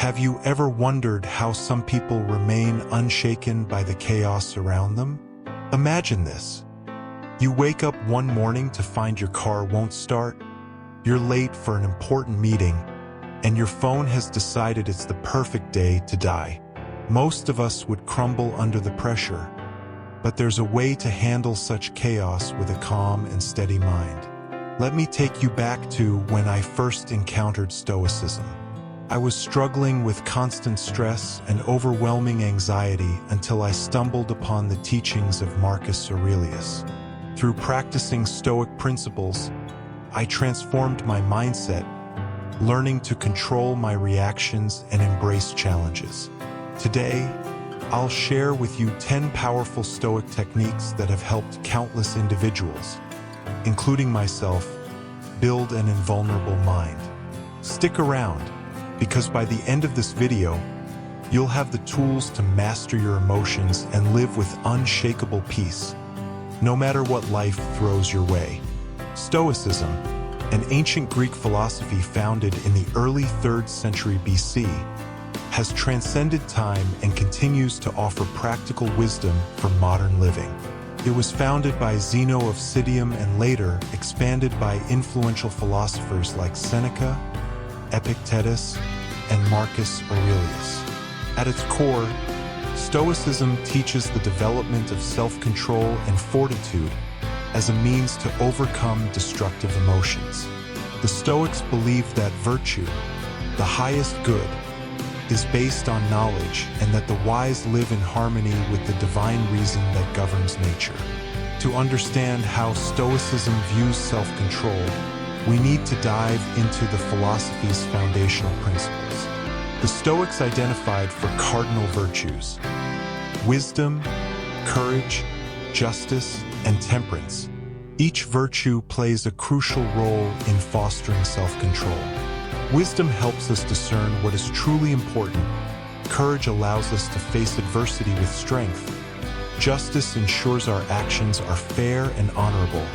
Have you ever wondered how some people remain unshaken by the chaos around them? Imagine this. You wake up one morning to find your car won't start, you're late for an important meeting, and your phone has decided it's the perfect day to die. Most of us would crumble under the pressure, but there's a way to handle such chaos with a calm and steady mind. Let me take you back to when I first encountered Stoicism. I was struggling with constant stress and overwhelming anxiety until I stumbled upon the teachings of Marcus Aurelius. Through practicing Stoic principles, I transformed my mindset, learning to control my reactions and embrace challenges. Today, I'll share with you 10 powerful Stoic techniques that have helped countless individuals, including myself, build an invulnerable mind. Stick around, because by the end of this video, you'll have the tools to master your emotions and live with unshakable peace, no matter what life throws your way. Stoicism, an ancient Greek philosophy founded in the early 3rd century BC, has transcended time and continues to offer practical wisdom for modern living. It was founded by Zeno of Citium and later expanded by influential philosophers like Seneca, Epictetus, and Marcus Aurelius. At its core, Stoicism teaches the development of self-control and fortitude as a means to overcome destructive emotions. The Stoics believed that virtue, the highest good, is based on knowledge and that the wise live in harmony with the divine reason that governs nature. To understand how Stoicism views self-control, we need to dive into the philosophy's foundational principles. The Stoics identified four cardinal virtues: wisdom, courage, justice, and temperance. Each virtue plays a crucial role in fostering self-control. Wisdom helps us discern what is truly important. Courage allows us to face adversity with strength. Justice ensures our actions are fair and honorable.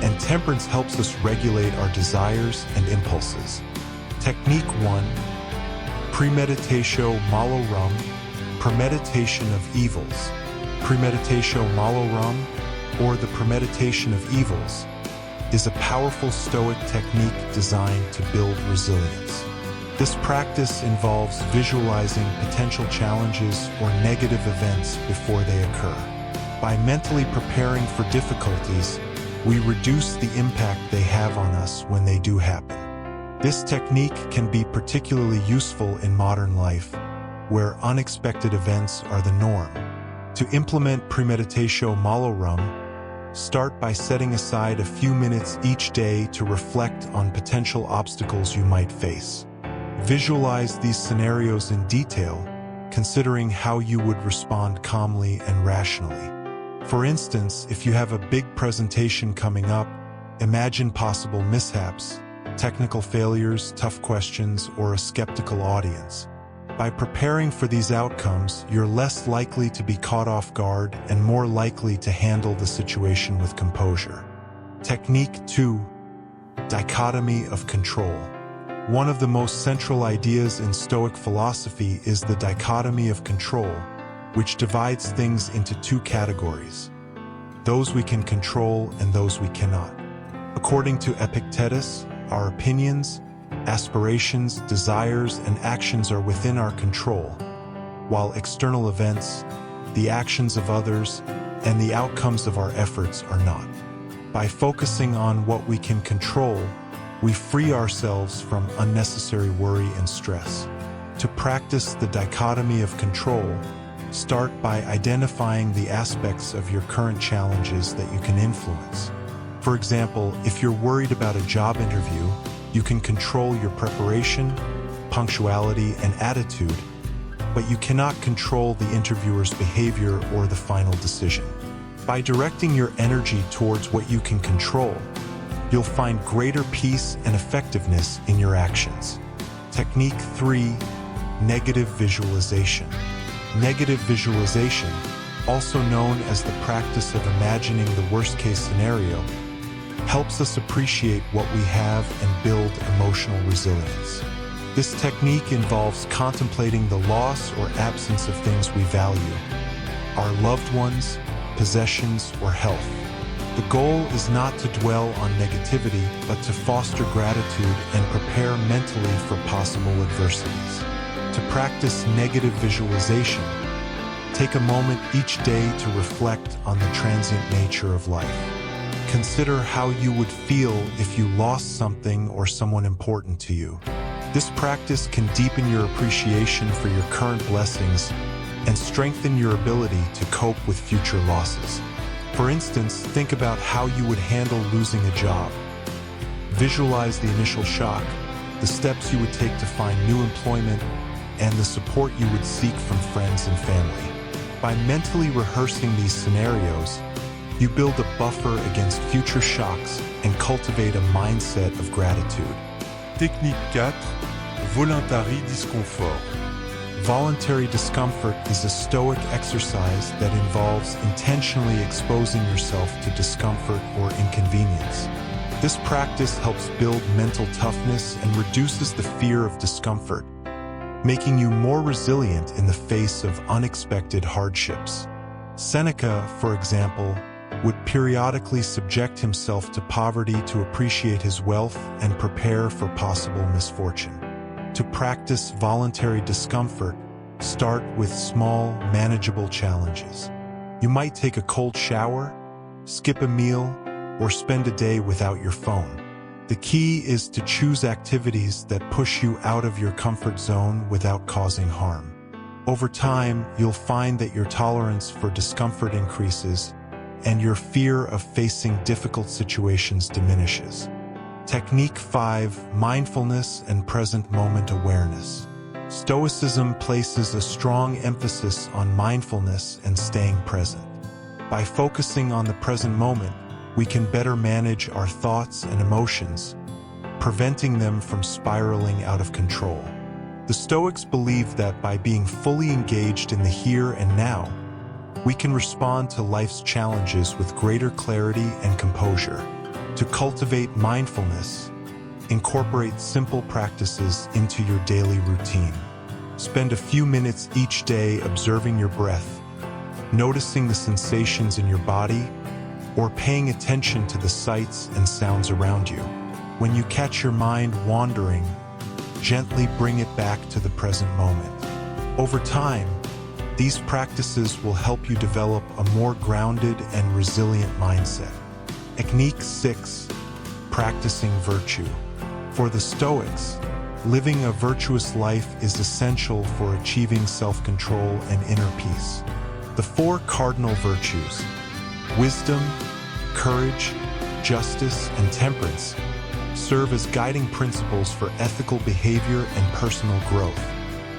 And temperance helps us regulate our desires and impulses. Technique 1. Premeditatio malorum, premeditation of evils. Premeditatio malorum, or the premeditation of evils, is a powerful Stoic technique designed to build resilience. This practice involves visualizing potential challenges or negative events before they occur. By mentally preparing for difficulties, we reduce the impact they have on us when they do happen. This technique can be particularly useful in modern life, where unexpected events are the norm. To implement premeditatio malorum, start by setting aside a few minutes each day to reflect on potential obstacles you might face. Visualize these scenarios in detail, considering how you would respond calmly and rationally. For instance, if you have a big presentation coming up, imagine possible mishaps, technical failures, tough questions, or a skeptical audience. By preparing for these outcomes, you're less likely to be caught off guard and more likely to handle the situation with composure. Technique 2. Dichotomy of control. One of the most central ideas in Stoic philosophy is the dichotomy of control, which divides things into two categories: those we can control and those we cannot. According to Epictetus, our opinions, aspirations, desires, and actions are within our control, while external events, the actions of others, and the outcomes of our efforts are not. By focusing on what we can control, we free ourselves from unnecessary worry and stress. To practice the dichotomy of control, start by identifying the aspects of your current challenges that you can influence. For example, if you're worried about a job interview, you can control your preparation, punctuality, and attitude, but you cannot control the interviewer's behavior or the final decision. By directing your energy towards what you can control, you'll find greater peace and effectiveness in your actions. Technique 3. Negative visualization. Negative visualization, also known as the practice of imagining the worst-case scenario, helps us appreciate what we have and build emotional resilience. This technique involves contemplating the loss or absence of things we value, our loved ones, possessions, or health. The goal is not to dwell on negativity, but to foster gratitude and prepare mentally for possible adversities. To practice negative visualization, take a moment each day to reflect on the transient nature of life. Consider how you would feel if you lost something or someone important to you. This practice can deepen your appreciation for your current blessings and strengthen your ability to cope with future losses. For instance, think about how you would handle losing a job. Visualize the initial shock, the steps you would take to find new employment, and the support you would seek from friends and family. By mentally rehearsing these scenarios, you build a buffer against future shocks and cultivate a mindset of gratitude. Technique 4. Voluntary discomfort. Voluntary discomfort is a Stoic exercise that involves intentionally exposing yourself to discomfort or inconvenience. This practice helps build mental toughness and reduces the fear of discomfort, making you more resilient in the face of unexpected hardships. Seneca, for example, would periodically subject himself to poverty to appreciate his wealth and prepare for possible misfortune. To practice voluntary discomfort, start with small, manageable challenges. You might take a cold shower, skip a meal, or spend a day without your phone. The key is to choose activities that push you out of your comfort zone without causing harm. Over time, you'll find that your tolerance for discomfort increases and your fear of facing difficult situations diminishes. Technique 5. Mindfulness and present moment awareness. Stoicism places a strong emphasis on mindfulness and staying present. By focusing on the present moment, we can better manage our thoughts and emotions, preventing them from spiraling out of control. The Stoics believe that by being fully engaged in the here and now, we can respond to life's challenges with greater clarity and composure. To cultivate mindfulness, incorporate simple practices into your daily routine. Spend a few minutes each day observing your breath, noticing the sensations in your body, or paying attention to the sights and sounds around you. When you catch your mind wandering, gently bring it back to the present moment. Over time, these practices will help you develop a more grounded and resilient mindset. Technique 6. Practicing virtue. For the Stoics, living a virtuous life is essential for achieving self-control and inner peace. The 4 cardinal virtues, wisdom, courage, justice, and temperance, serve as guiding principles for ethical behavior and personal growth.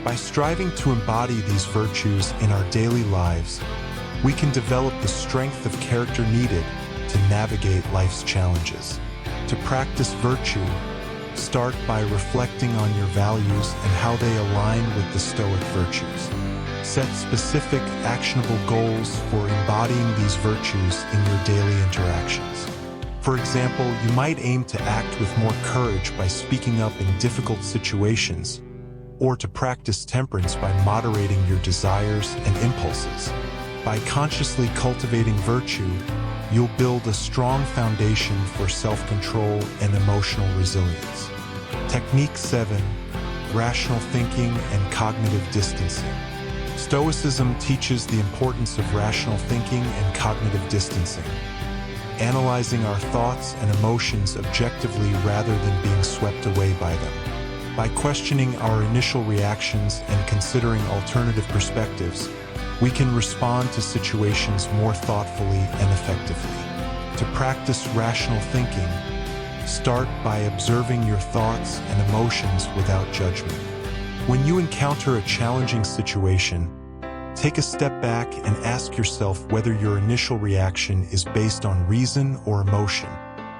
By striving to embody these virtues in our daily lives, we can develop the strength of character needed to navigate life's challenges. To practice virtue, start by reflecting on your values and how they align with the Stoic virtues. Set specific, actionable goals for embodying these virtues in your daily interactions. For example, you might aim to act with more courage by speaking up in difficult situations, or to practice temperance by moderating your desires and impulses. By consciously cultivating virtue, you'll build a strong foundation for self-control and emotional resilience. Technique 7. Rational thinking and cognitive distancing. Stoicism teaches the importance of rational thinking and cognitive distancing, analyzing our thoughts and emotions objectively rather than being swept away by them. By questioning our initial reactions and considering alternative perspectives, we can respond to situations more thoughtfully and effectively. To practice rational thinking, start by observing your thoughts and emotions without judgment. When you encounter a challenging situation, take a step back and ask yourself whether your initial reaction is based on reason or emotion.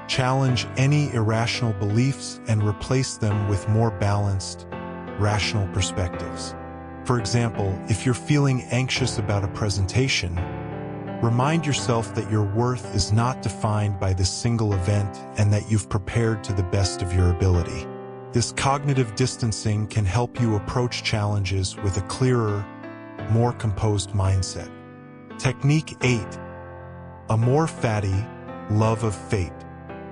Challenge any irrational beliefs and replace them with more balanced, rational perspectives. For example, if you're feeling anxious about a presentation, remind yourself that your worth is not defined by this single event and that you've prepared to the best of your ability. This cognitive distancing can help you approach challenges with a clearer, more composed mindset. Technique 8. Amor fati, love of fate.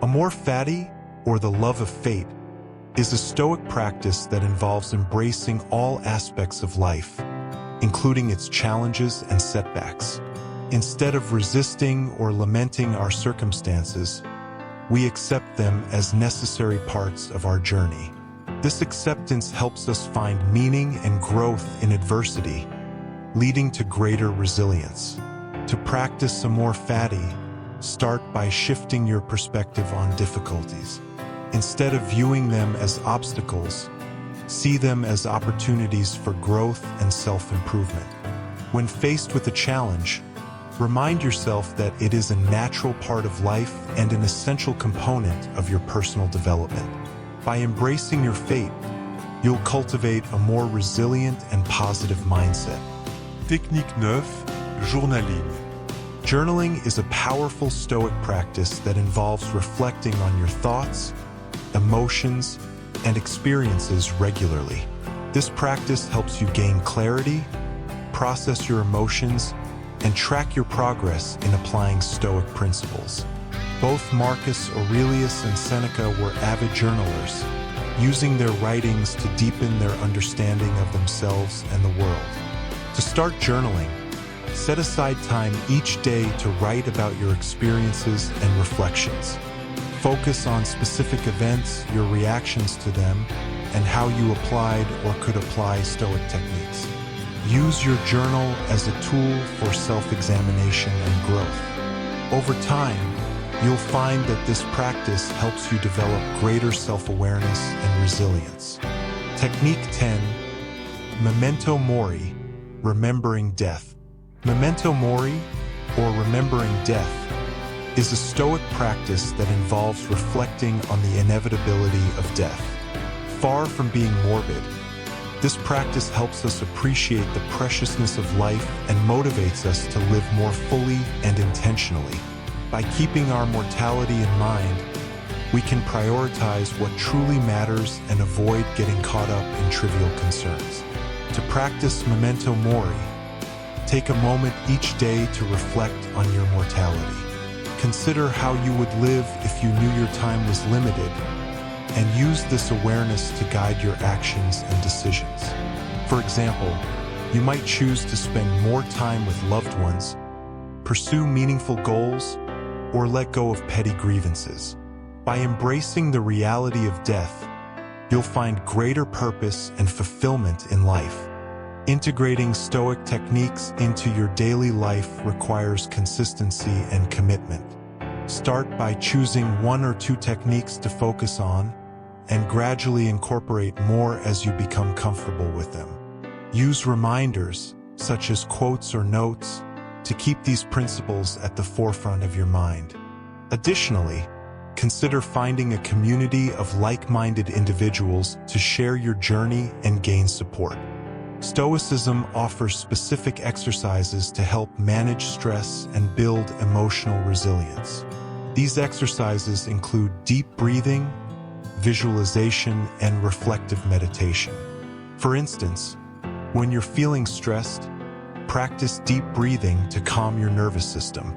Amor fati, or the love of fate, is a Stoic practice that involves embracing all aspects of life, including its challenges and setbacks. Instead of resisting or lamenting our circumstances, we accept them as necessary parts of our journey. This acceptance helps us find meaning and growth in adversity, leading to greater resilience. To practice amor fati, start by shifting your perspective on difficulties. Instead of viewing them as obstacles, see them as opportunities for growth and self-improvement. When faced with a challenge, remind yourself that it is a natural part of life and an essential component of your personal development. By embracing your fate, you'll cultivate a more resilient and positive mindset. Technique 9. Journaling. Journaling is a powerful Stoic practice that involves reflecting on your thoughts, emotions, and experiences regularly. This practice helps you gain clarity, process your emotions, and track your progress in applying Stoic principles. Both Marcus Aurelius and Seneca were avid journalers, using their writings to deepen their understanding of themselves and the world. To start journaling, set aside time each day to write about your experiences and reflections. Focus on specific events, your reactions to them, and how you applied or could apply Stoic techniques. Use your journal as a tool for self-examination and growth. Over time, you'll find that this practice helps you develop greater self-awareness and resilience. Technique 10. Memento mori, remembering death. Memento mori, or remembering death, is a Stoic practice that involves reflecting on the inevitability of death. Far from being morbid, this practice helps us appreciate the preciousness of life and motivates us to live more fully and intentionally. By keeping our mortality in mind, we can prioritize what truly matters and avoid getting caught up in trivial concerns. To practice memento mori, take a moment each day to reflect on your mortality. Consider how you would live if you knew your time was limited, and use this awareness to guide your actions and decisions. For example, you might choose to spend more time with loved ones, pursue meaningful goals, or let go of petty grievances. By embracing the reality of death, you'll find greater purpose and fulfillment in life. Integrating Stoic techniques into your daily life requires consistency and commitment. Start by choosing 1 or 2 techniques to focus on, and gradually incorporate more as you become comfortable with them. Use reminders, such as quotes or notes, to keep these principles at the forefront of your mind. Additionally, consider finding a community of like-minded individuals to share your journey and gain support. Stoicism offers specific exercises to help manage stress and build emotional resilience. These exercises include deep breathing, visualization, and reflective meditation. For instance, when you're feeling stressed, practice deep breathing to calm your nervous system.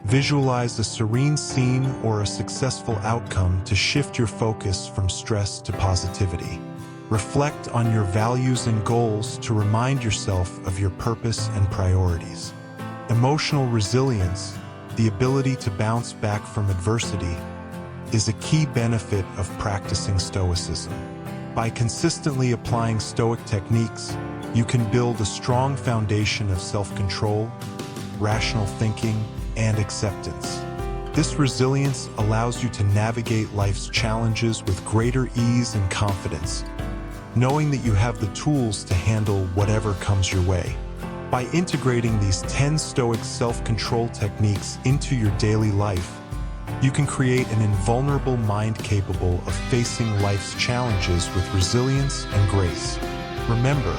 Visualize a serene scene or a successful outcome to shift your focus from stress to positivity. Reflect on your values and goals to remind yourself of your purpose and priorities. Emotional resilience, the ability to bounce back from adversity, is a key benefit of practicing Stoicism. By consistently applying Stoic techniques, you can build a strong foundation of self-control, rational thinking, and acceptance. This resilience allows you to navigate life's challenges with greater ease and confidence, knowing that you have the tools to handle whatever comes your way. By integrating these 10 Stoic self-control techniques into your daily life, you can create an invulnerable mind capable of facing life's challenges with resilience and grace. Remember,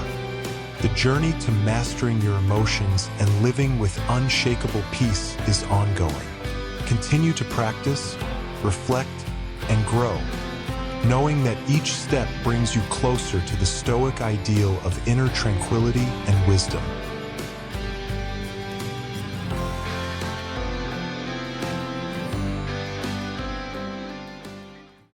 the journey to mastering your emotions and living with unshakable peace is ongoing. Continue to practice, reflect, and grow, knowing that each step brings you closer to the Stoic ideal of inner tranquility and wisdom.